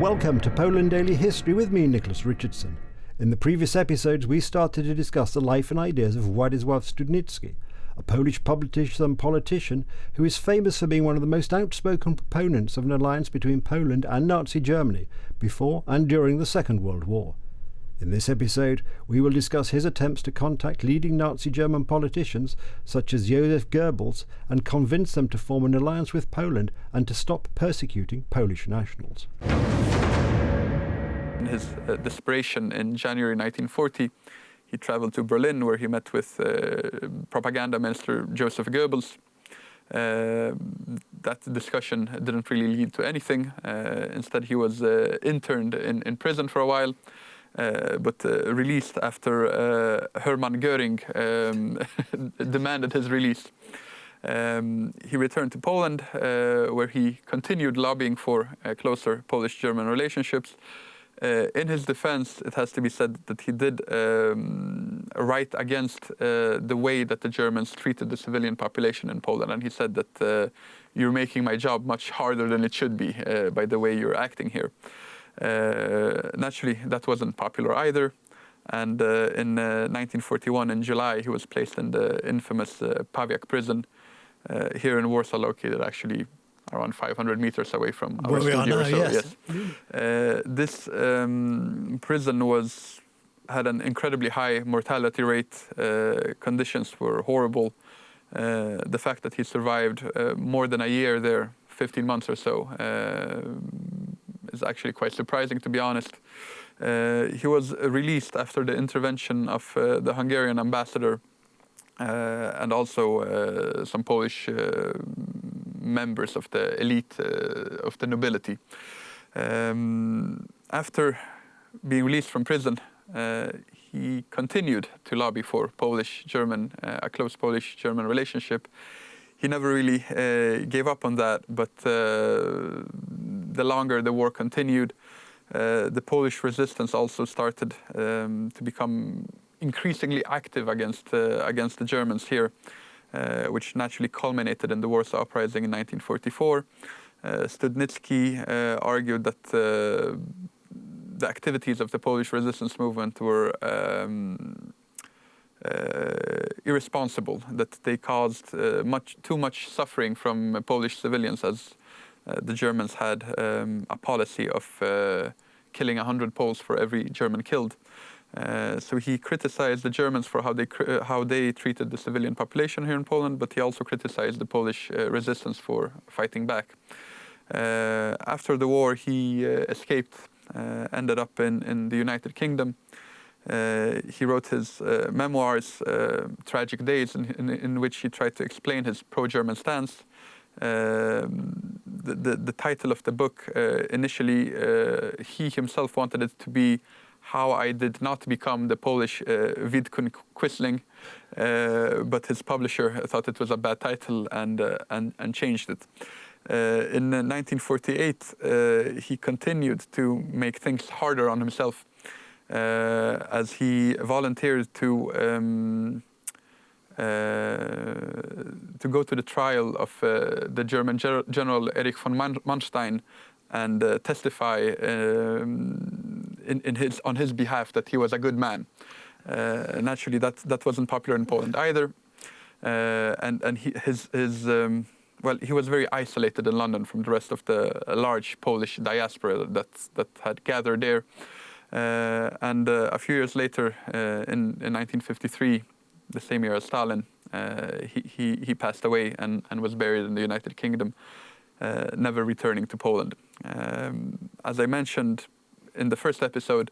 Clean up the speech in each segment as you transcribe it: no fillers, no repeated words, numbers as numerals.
Welcome to Poland Daily History with me, Nicholas Richardson. In the previous episodes, we started to discuss the life and ideas of Władysław Studnicki, a Polish politician who is famous for being one of the most outspoken proponents of an alliance between Poland and Nazi Germany before and during the Second World War. In this episode, we will discuss his attempts to contact leading Nazi German politicians such as Joseph Goebbels and convince them to form an alliance with Poland and to stop persecuting Polish nationals. In his desperation in January 1940, he traveled to Berlin where he met with propaganda minister Joseph Goebbels. That discussion didn't really lead to anything. Instead, he was interned in prison for a while. But released after Hermann Göring demanded his release. He returned to Poland, where he continued lobbying for closer Polish-German relationships. In his defense, it has to be said that he did write against the way that the Germans treated the civilian population in Poland, and he said that you're making my job much harder than it should be by the way you're acting here. Naturally, that wasn't popular either, and in 1941, in July, he was placed in the infamous Pawiak prison here in Warsaw, located actually around 500 meters away from our studio. Yes. This prison had an incredibly high mortality rate. Conditions were horrible. The fact that he survived more than a year there, 15 months or so, is actually quite surprising, to be honest. He was released after the intervention of the Hungarian ambassador and also some Polish members of the elite of the nobility. After being released from prison, he continued to lobby for a close Polish-German relationship. He never really gave up on that, but the longer the war continued, the Polish resistance also started to become increasingly active against the Germans here, which naturally culminated in the Warsaw Uprising in 1944. Studnicki argued that the activities of the Polish resistance movement were irresponsible, that they caused too much suffering from Polish civilians, as the Germans had a policy of killing 100 Poles for every German killed. So he criticized the Germans for how they treated the civilian population here in Poland, but he also criticized the Polish resistance for fighting back. After the war, he escaped, ended up in the United Kingdom. He wrote his memoirs, Tragic Days, in which he tried to explain his pro-German stance. The title of the book, initially, he himself wanted it to be How I Did Not Become the Polish Vidkun Quisling, but his publisher thought it was a bad title and changed it. In 1948, he continued to make things harder on himself, as he volunteered to go to the trial of the German General Erich von Manstein and testify on his behalf that he was a good man. Naturally, that wasn't popular in Poland either, and he was very isolated in London from the rest of the large Polish diaspora that had gathered there. And a few years later, in 1953, the same year as Stalin, he passed away and was buried in the United Kingdom, never returning to Poland. As I mentioned in the first episode,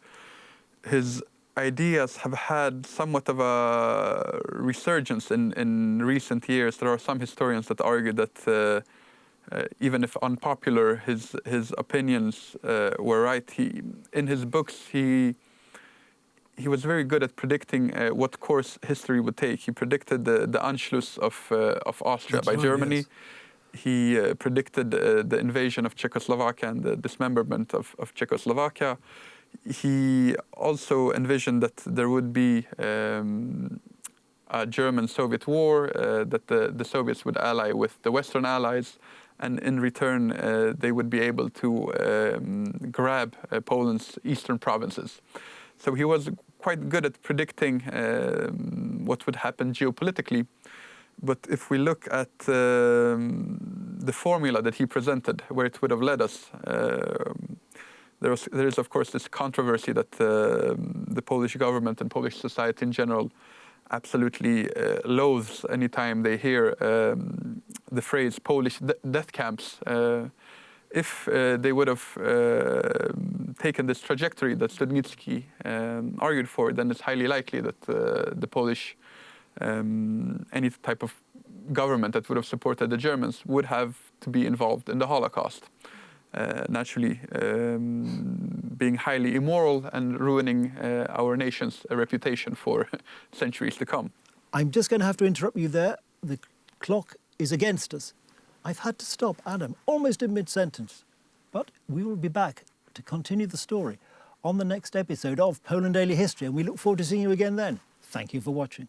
his ideas have had somewhat of a resurgence in recent years. There are some historians that argue that even if unpopular, his opinions were right. In his books, he was very good at predicting what course history would take. He predicted the Anschluss of Austria by Germany. Yes. He predicted the invasion of Czechoslovakia and the dismemberment of Czechoslovakia. He also envisioned that there would be a German-Soviet war, that the Soviets would ally with the Western allies, and in return they would be able to grab Poland's eastern provinces. So he was quite good at predicting what would happen geopolitically. But if we look at the formula that he presented, where it would have led us, there is, of course, this controversy that the Polish government and Polish society in general absolutely loathes anytime they hear the phrase Polish death camps. If they would have taken this trajectory that Studnicki argued for, then it's highly likely that the Polish, any type of government that would have supported the Germans would have to be involved in the Holocaust. Naturally, being highly immoral and ruining our nation's reputation for centuries to come. I'm just going to have to interrupt you there. The clock is against us. I've had to stop Adam almost in mid-sentence. But we will be back to continue the story on the next episode of Poland Daily History, and we look forward to seeing you again then. Thank you for watching.